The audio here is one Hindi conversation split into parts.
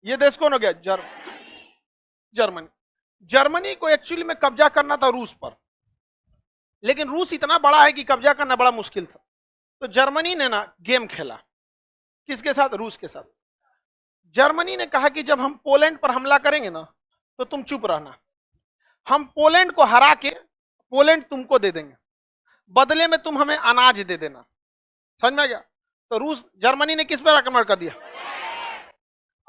ये देश कौन हो गया? जर्मनी। जर्मनी को एक्चुअली में कब्जा करना था रूस पर, लेकिन रूस इतना बड़ा है कि कब्जा करना बड़ा मुश्किल था। तो जर्मनी ने ना गेम खेला, किसके साथ? रूस के साथ। जर्मनी ने कहा कि जब हम पोलैंड पर हमला करेंगे ना तो तुम चुप रहना, हम पोलैंड को हरा के पोलैंड तुमको दे देंगे, बदले में तुम हमें अनाज दे देना। समझ में आ गया? तो रूस, जर्मनी ने किस पर आक्रमण कर दिया?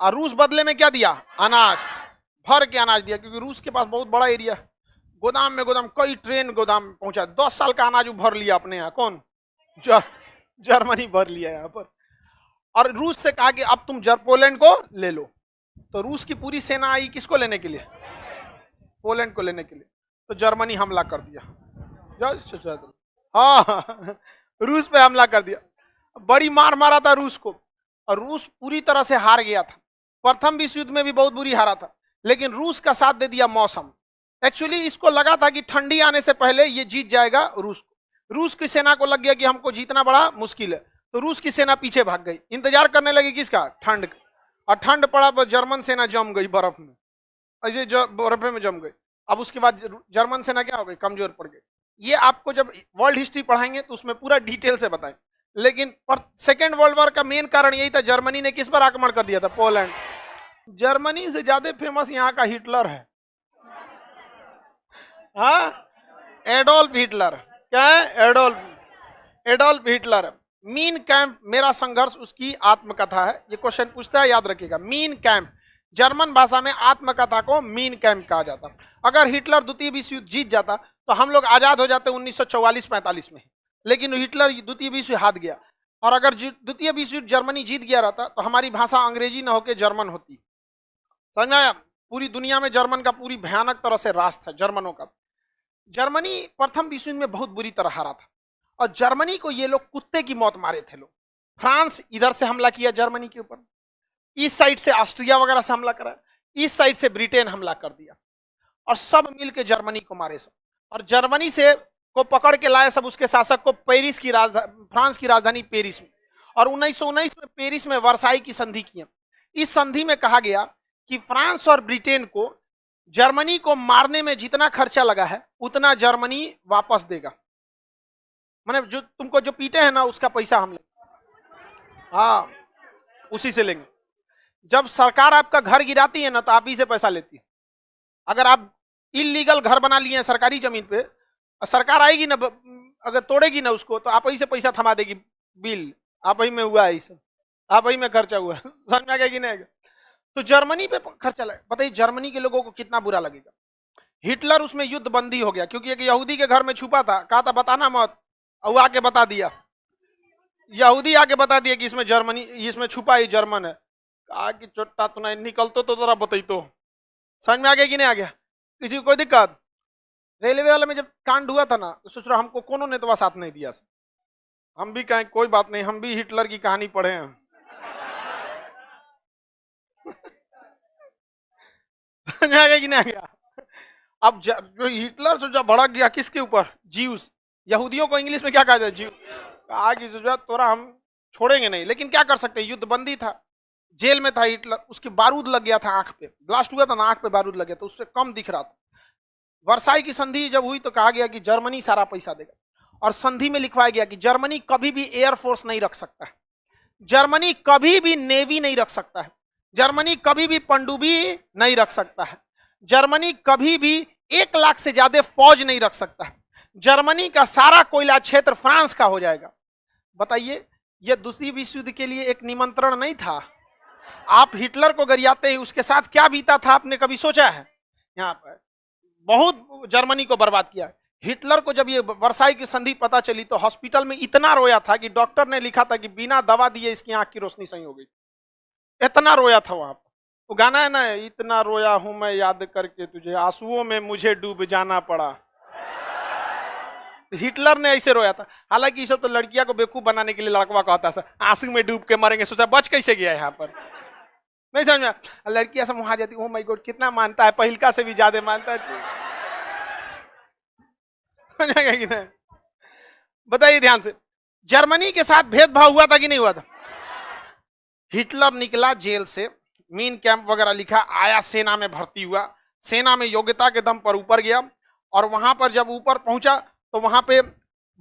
और रूस बदले में क्या दिया? अनाज, भर के अनाज दिया, क्योंकि रूस के पास बहुत बड़ा एरिया, गोदाम में गोदाम, कई ट्रेन गोदाम पहुंचा, 10 साल का अनाज भर लिया अपने यहाँ। कौन? जर्मनी भर लिया यहाँ पर। और रूस से कहा कि अब तुम पोलैंड को ले लो। तो रूस की पूरी सेना आई किसको लेने के लिए? पोलैंड को लेने के लिए। तो जर्मनी हमला कर दिया। हाँ, रूस पे हमला कर दिया, बड़ी मार मारा था रूस को, और रूस पूरी तरह से हार गया था। प्रथम विश्व युद्ध में भी बहुत बुरी हारा था, लेकिन रूस का साथ दे दिया मौसम। एक्चुअली इसको लगा था कि ठंडी आने से पहले ये जीत जाएगा रूस को। रूस की सेना को लग गया कि हमको जीतना बड़ा मुश्किल है, तो रूस की सेना पीछे भाग गई, इंतजार करने लगी किसका? ठंड का। और ठंड पड़ा पर जर्मन सेना जम गई बर्फ में, बर्फ में जम गई। अब उसके बाद जर्मन सेना क्या हो गई? कमजोर पड़ गई। ये आपको जब वर्ल्ड हिस्ट्री पढ़ाएंगे तो उसमें पूरा डिटेल से बताएं। लेकिन सेकेंड वर्ल्ड वॉर का मेन कारण यही था, जर्मनी ने किस पर आक्रमण कर दिया था? पोलैंड। जर्मनी से ज्यादा फेमस यहाँ का हिटलर है। हाँ, एडोल्फ हिटलर। क्या है? Adolf Hitler. मीन कैंप मेरा संघर्ष उसकी आत्मकथा है। ये क्वेश्चन पूछता है, याद रखिएगा। मीन कैंप, जर्मन भाषा में आत्मकथा को मीन कैंप कहा जाता। अगर हिटलर द्वितीय विश्व युद्ध जीत जाता तो हम लोग आजाद हो जाते 1944-45 में, लेकिन हिटलर द्वितीय विश्व युद्ध हार गया। और अगर द्वितीय विश्व युद्ध जर्मनी जीत गया रहता तो हमारी भाषा अंग्रेजी न होकर जर्मन होती। समझ आया? पूरी दुनिया में जर्मन का पूरी भयानक तरह से राज था जर्मनों का। जर्मनी प्रथम विश्व युद्ध में बहुत बुरी तरह हारा था, और जर्मनी को ये लोग कुत्ते की मौत मारे थे लोग। फ्रांस इधर से हमला किया जर्मनी के ऊपर, इस साइड से ऑस्ट्रिया वगैरह से हमला करा, इस साइड से ब्रिटेन हमला कर दिया, और सब मिलके जर्मनी को मारे सब। और जर्मनी से को पकड़ के लाए सब उसके शासक को पेरिस की राजधानी, फ्रांस की राजधानी पेरिस में। और 1919 में पेरिस में वर्साई की संधि की। इस संधि में कहा गया कि फ्रांस और ब्रिटेन को जर्मनी को मारने में जितना खर्चा लगा है उतना जर्मनी वापस देगा। माने जो तुमको जो पीटे हैं ना उसका पैसा हम लेंगे। हाँ, उसी से लेंगे। जब सरकार आपका घर गिराती है ना तो आप ही से पैसा लेती है। अगर आप इलीगल घर बना लिए हैं सरकारी जमीन पे, सरकार आएगी ना, अगर तोड़ेगी ना उसको, तो आप ही से पैसा थमा देगी। बिल आप ही में हुआ है, सब आप ही में खर्चा हुआ है। समझ में आ गया कि नहीं? तो जर्मनी पे खर्चा लगा। बताइए जर्मनी के लोगों को कितना बुरा लगेगा। हिटलर उसमें युद्ध बंदी हो गया, क्योंकि एक यहूदी के घर में छुपा था, कहा था बताना मत, वो आके बता दिया। यहूदी आके बता दिया कि इसमें जर्मनी, इसमें छुपा ही जर्मन है। कहा कि चोटा तो नहीं निकलतो तो जरा बताई। तो समझ में आ गया कि नहीं आ गया? किसी को कोई दिक्कत? रेलवे वाले में जब कांड हुआ था ना तो सोच रहा हमको कोनो नेतवा साथ नहीं दिया, हम भी कहें कोई बात नहीं, हम भी हिटलर की कहानी पढ़े हैं। समझ में आ गया कि नहीं आ गया? अब जो हिटलर जो जब भड़क गया किसके ऊपर? ज्यूस। यहूदियों को इंग्लिश में क्या कहा जाए? ज्यू। कहा कि तोरा हम छोड़ेंगे नहीं, लेकिन क्या कर सकते? युद्ध बंदी था, जेल में था हिटलर, उसके बारूद लग गया था आंख पे, ब्लास्ट हुआ था ना, आंख पे बारूद लग गया, तो उससे कम दिख रहा था। वर्साई की संधि जब हुई तो कहा गया कि जर्मनी सारा पैसा देगा, और संधि में लिखवाया गया कि जर्मनी कभी भी एयरफोर्स नहीं रख सकता है, जर्मनी कभी भी नेवी नहीं रख सकता है, जर्मनी कभी भी पनडुब्बी नहीं रख सकता है, जर्मनी कभी भी 1 लाख से ज्यादा फौज नहीं रख सकता है, जर्मनी का सारा कोयला क्षेत्र फ्रांस का हो जाएगा। बताइए, यह दूसरी विश्व युद्ध के लिए एक निमंत्रण नहीं था? आप हिटलर को गरियाते ही उसके साथ क्या बीता था आपने कभी सोचा है? यहाँ पर बहुत जर्मनी को बर्बाद किया। हिटलर को जब ये वर्साई की संधि पता चली तो हॉस्पिटल में इतना रोया था कि डॉक्टर ने लिखा था कि बिना दवा दिए इसकी आंख की रोशनी सही हो गई। इतना रोया था वहां पर। वो गाना है ना, इतना रोया हूं मैं याद करके तुझे, आंसुओं में मुझे डूब जाना पड़ा। तो हिटलर ने ऐसे रोया था। हालांकि ये सब तो लड़कियां को बेवकूफ बनाने के लिए लड़कवा कहता है, आंसू में डूब के मरेंगे। सोचा बच कैसे गया यहाँ पर? नहीं समझ में? लड़कियां सब वहां जाती, ओ माय गॉड कितना मानता है, पहिलका से भी ज्यादा मानता है। कि नहीं? बताइए ध्यान से, जर्मनी के साथ भेदभाव हुआ था कि नहीं हुआ था? हिटलर निकला जेल से, मीन कैंप वगैरह लिखा, आया सेना में भर्ती हुआ, सेना में योग्यता के दम पर ऊपर गया, और वहां पर जब ऊपर पहुंचा तो वहां पे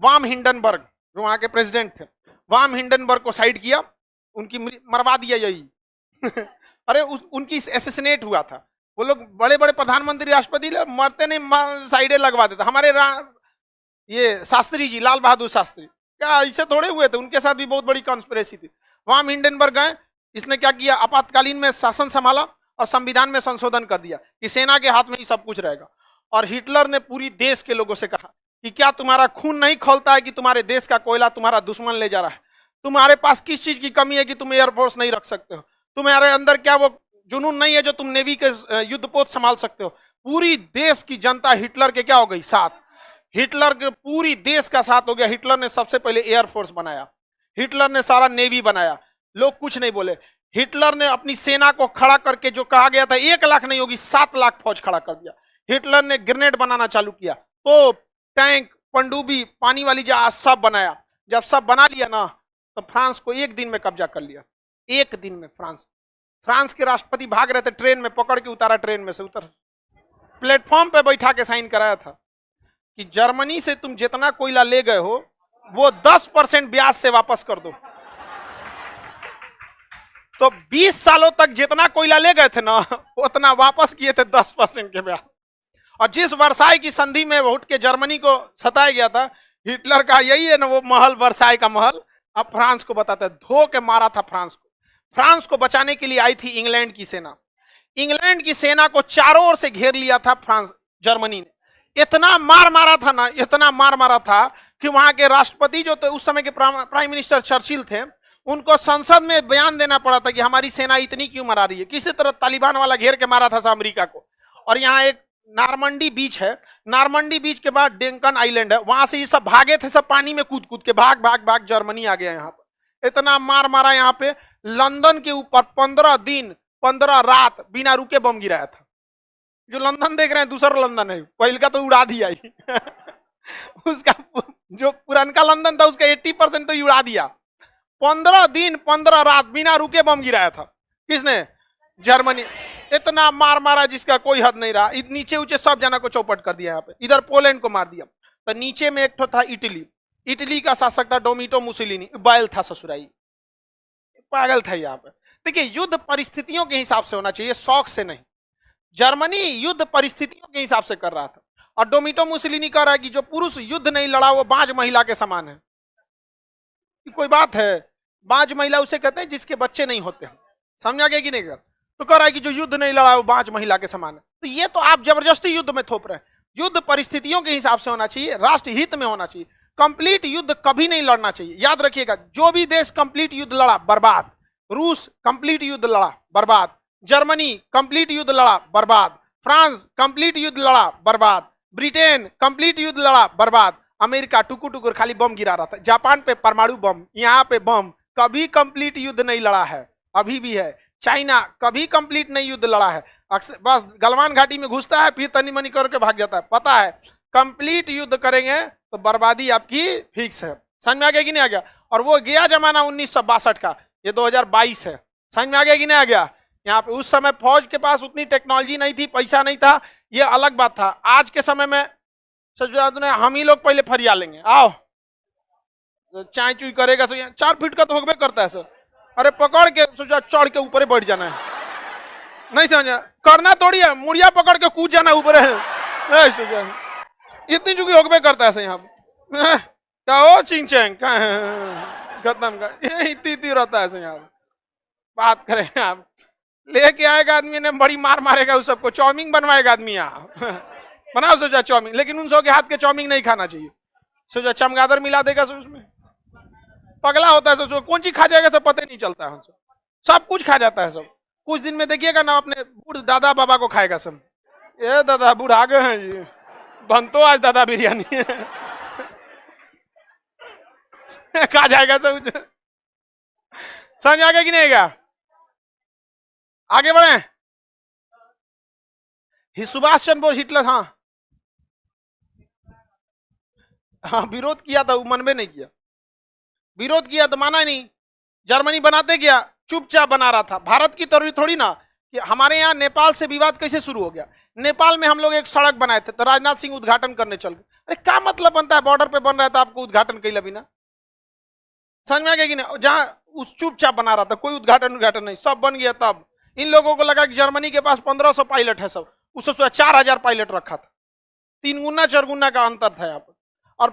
वाम हिंडनबर्ग जो वहां के प्रेसिडेंट थे, वाम हिंडनबर्ग को साइड किया, उनकी मरवा दिया यही अरे उनकी एसेसिनेट हुआ था। वो लोग बड़े बड़े प्रधानमंत्री राष्ट्रपति मरते नहीं, साइडे लगवा देते। हमारे ये शास्त्री जी, लाल बहादुर शास्त्री, क्या ऐसे थोड़े हुए थे, उनके साथ भी बहुत बड़ी कॉन्स्पिरेसी थी। वाम हिंडनबर्ग गए, इसने क्या किया, आपातकालीन में शासन संभाला और संविधान में संशोधन कर दिया कि सेना के हाथ में ही सब कुछ रहेगा। और हिटलर ने पूरी देश के लोगों से कहा कि क्या तुम्हारा खून नहीं खौलता है कि तुम्हारे देश का कोयला तुम्हारा दुश्मन ले जा रहा है? तुम्हारे पास किस चीज की कमी है कि तुम एयरफोर्स नहीं रख सकते हो? तुम्हारे अंदर क्या वो जुनून नहीं है जो तुम नेवी के युद्धपोत संभाल सकते हो? पूरी देश की जनता हिटलर के क्या हो गई, साथ। हिटलर के पूरी देश का साथ हो गया। हिटलर ने सबसे पहले एयरफोर्स बनाया, हिटलर ने सारा नेवी बनाया, लोग कुछ नहीं बोले। हिटलर ने अपनी सेना को खड़ा करके, जो कहा गया था 1 लाख नहीं होगी 7 लाख फौज खड़ा कर दिया। हिटलर ने ग्रेनेड बनाना चालू किया, तो टैंक, पनडुब्बी, पानी वाली जहाज सब बनाया। जब सब बना लिया ना, तो फ्रांस को 1 दिन में कब्जा कर लिया। 1 दिन में फ्रांस के राष्ट्रपति भाग रहे थे, ट्रेन में पकड़ के उतारा, ट्रेन में से उतर प्लेटफॉर्म पे बैठा के साइन कराया था कि जर्मनी से तुम जितना कोयला ले गए हो वो 10% ब्याज से वापस कर दो। तो 20 सालों तक जितना कोयला ले गए थे ना, उतना वापस किए थे 10% के ब्याज। और जिस वर्साई की संधि में उठ के जर्मनी को सताया गया था, हिटलर का यही है ना वो महल, वर्साई का महल, अब फ्रांस को बताते, धो के मारा था फ्रांस को। फ्रांस को बचाने के लिए आई थी इंग्लैंड की सेना। इंग्लैंड की सेना को चारों ओर से घेर लिया था जर्मनी ने। इतना मार मारा था ना, इतना मार मारा था कि वहां के राष्ट्रपति जो थे, उस समय के प्राइम मिनिस्टर चर्चिल थे, उनको संसद में बयान देना पड़ा था कि हमारी सेना इतनी क्यों मरा रही है। किसी तरह तालिबान वाला घेर के मारा था अमेरिका को। और यहाँ एक नारमंडी बीच है, नारमंडी बीच के बाद डेंकन आइलैंड है, वहां से ये सब भागे थे, सब पानी में कूद कूद के भाग भाग भाग जर्मनी आ गया। यहाँ पर इतना मार मारा, यहाँ पे लंदन के ऊपर 15 दिन 15 रात बिना रुके बम गिराया था। जो लंदन देख रहे हैं दूसरा लंदन है, पहले का तो उड़ा दिया ही उसका जो पुरानका लंदन था उसका 80% तो उड़ा दिया। 15 दिन 15 रात बिना रुके बम गिराया था। किसने? जर्मनी। इतना मार मारा जिसका कोई हद नहीं रहा। नीचे ऊंचे सब जना को चौपट कर दिया। यहाँ पे इधर पोलैंड को मार दिया। तो नीचे में एक तो था इटली, इटली का शासक था डोमिटो मुसोलिनी, बैल था ससुराई, पागल था। यहाँ पे देखिए, युद्ध परिस्थितियों के हिसाब से होना चाहिए, शौक से नहीं। जर्मनी युद्ध परिस्थितियों के हिसाब से कर रहा था। और डोमिटो मुसोलिनी कह रहा है कि जो पुरुष युद्ध नहीं लड़ा वो बाज महिला के समान है। कोई बात है? बाज महिला उसे कहते हैं जिसके बच्चे नहीं होते हैं। समझा गया कि नहीं? तो कह रहा है कि जो युद्ध नहीं लड़ा वो बाज महिला के समान है। तो ये तो आप जबरदस्ती युद्ध में थोप रहे हैं। युद्ध परिस्थितियों के हिसाब से होना चाहिए, राष्ट्र हित में होना चाहिए। कंप्लीट युद्ध कभी नहीं लड़ना चाहिए। याद रखिएगा, जो भी देश कंप्लीट युद्ध लड़ा बर्बाद। रूस कंप्लीट युद्ध लड़ा बर्बाद, जर्मनी कंप्लीट युद्ध लड़ा बर्बाद, फ्रांस कंप्लीट युद्ध लड़ा बर्बाद, ब्रिटेन कंप्लीट युद्ध लड़ा बर्बाद, अमेरिका टुकुर टुकुर खाली बम गिरा रहा था, जापान पे परमाणु बम, यहाँ पे बम, कभी कंप्लीट युद्ध नहीं लड़ा है, अभी भी है। चाइना कभी कंप्लीट नहीं युद्ध लड़ा है, अक्सर बस गलवान घाटी में घुसता है, फिर तनी मनी करके भाग जाता है। पता है कंप्लीट युद्ध करेंगे तो बर्बादी आपकी फिक्स है। समझ में आ गया कि नहीं आ गया? और वो गया जमाना 1962 का, ये 2022 है। समझ में आ गया कि नहीं आ गया? यहाँ पे उस समय फौज के पास उतनी टेक्नोलॉजी नहीं थी, पैसा नहीं था, ये अलग बात था। आज के समय में हम ही लोग पहले फरिया लेंगे, आओ चाय चुई करेगा, 4 फीट का तो होगबे करता है सर। अरे पकड़ के सोचा चढ़ के ऊपर बैठ जाना है, नहीं समझा? करना थोड़ी है, मुड़िया पकड़ के कूद जाना ऊपर है। इतनी चुकी होगबे करता है सर। यहाँ पे क्या हो चिंग चैंग खत्म कर, इतनी रहता है सर। यहाँ बात करें आप, लेके आएगा आदमी ने, बड़ी मार मारेगा उस सबको, चाउमीन बनवाएगा आदमी। यहाँ बनाओ सोचा चाउमीन, लेकिन उन सब के हाथ के चाउमीन नहीं खाना चाहिए। सोचा चमगादड़ मिला देगा उसमें, पगला होता है। सोचो कौन चीज खा जाएगा सब पता नहीं चलता है, सब कुछ खा जाता है सब। कुछ दिन में देखिएगा ना, अपने बूढ़ दादा बाबा को खाएगा सब। ये दादा बूढ़ा आ गए हैं जी, बनतो आज दादा बिरयानी खा जाएगा सब। समझ आ गया कि नहीं? गया आगे बढ़े। सुभाष चंद्र बोस, हिटलर, हाँ विरोध किया था, मनबे नहीं किया। विरोध किया तो माना नहीं, जर्मनी बनाते गया, चुपचाप बना रहा था। भारत की तरह थोड़ी ना कि हमारे यहाँ नेपाल से विवाद कैसे शुरू हो गया। नेपाल में हम लोग एक सड़क बनाए थे तो राजनाथ सिंह उद्घाटन करने चल गए। अरे क्या मतलब बनता है, बॉर्डर पे बन रहा था आपको उद्घाटन कैला बिना, समझ में आ गया कि नहीं। जहां उस चुपचाप बना रहा था, कोई उद्घाटन नहीं, सब बन गया। तब इन लोगों को लगा कि जर्मनी के पास 1500 पायलट है, सब उससे 4000 पायलट रखा था, 3 गुना 4 गुना का अंतर था यहाँ पर। और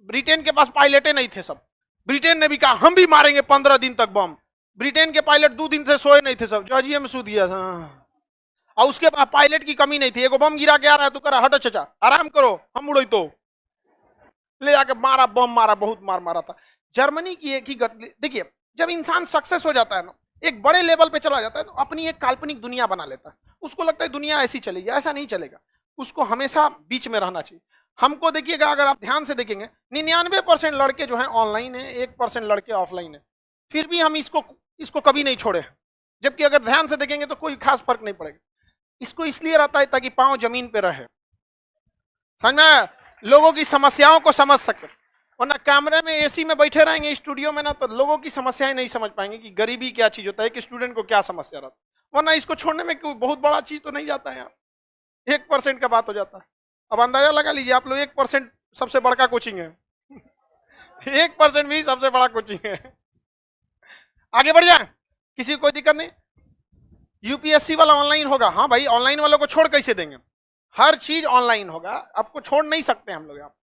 ब्रिटेन के पास पायलटे नहीं थे सब। ब्रिटेन ने भी कहा हम भी मारेंगे 15 दिन तक बम। ब्रिटेन के पायलट 2 दिन से सोए नहीं थे, सब जजिए में सो दिया था। और उसके बाद पायलट की कमी नहीं थी। एगो बम गिरा के आ रहा है तो करा हटो चाचा आराम करो हम उड़ई, तो ले जाके मारा, बम मारा, बहुत मार मारा था। जर्मनी की एक ही देखिए, जब इंसान सक्सेस हो जाता है ना, एक बड़े लेवल पे चला जाता है, तो अपनी एक काल्पनिक दुनिया बना लेता है। उसको लगता है दुनिया ऐसी चलेगी, ऐसा नहीं चलेगा। उसको हमेशा बीच में रहना चाहिए। हमको देखिएगा, अगर आप ध्यान से देखेंगे 99% लड़के जो है ऑनलाइन है, 1% लड़के ऑफलाइन है, फिर भी हम इसको कभी नहीं छोड़े। जबकि अगर ध्यान से देखेंगे तो कोई खास फर्क नहीं पड़ेगा। इसको इसलिए रहता है ताकि पांव जमीन पे रहे, समझ में, लोगों की समस्याओं को समझ सके। वरना कैमरे में एसी में बैठे रहेंगे स्टूडियो में ना, तो लोगों की समस्याएं नहीं समझ पाएंगे कि गरीबी क्या चीज होता है, कि स्टूडेंट को क्या समस्या रहता है। वरना इसको छोड़ने में कोई बहुत बड़ा चीज तो नहीं जाता है यहाँ, 1% का बात हो जाता है। अब अंदाजा लगा लीजिए आप लोग, 1% सबसे बड़का कोचिंग है 1% भी सबसे बड़ा कोचिंग है। आगे बढ़ जाए, किसी को कोई दिक्कत नहीं। यूपीएससी वाला ऑनलाइन होगा, हाँ भाई ऑनलाइन वालों को छोड़ कैसे देंगे, हर चीज ऑनलाइन होगा, आपको छोड़ नहीं सकते हम लोग। आप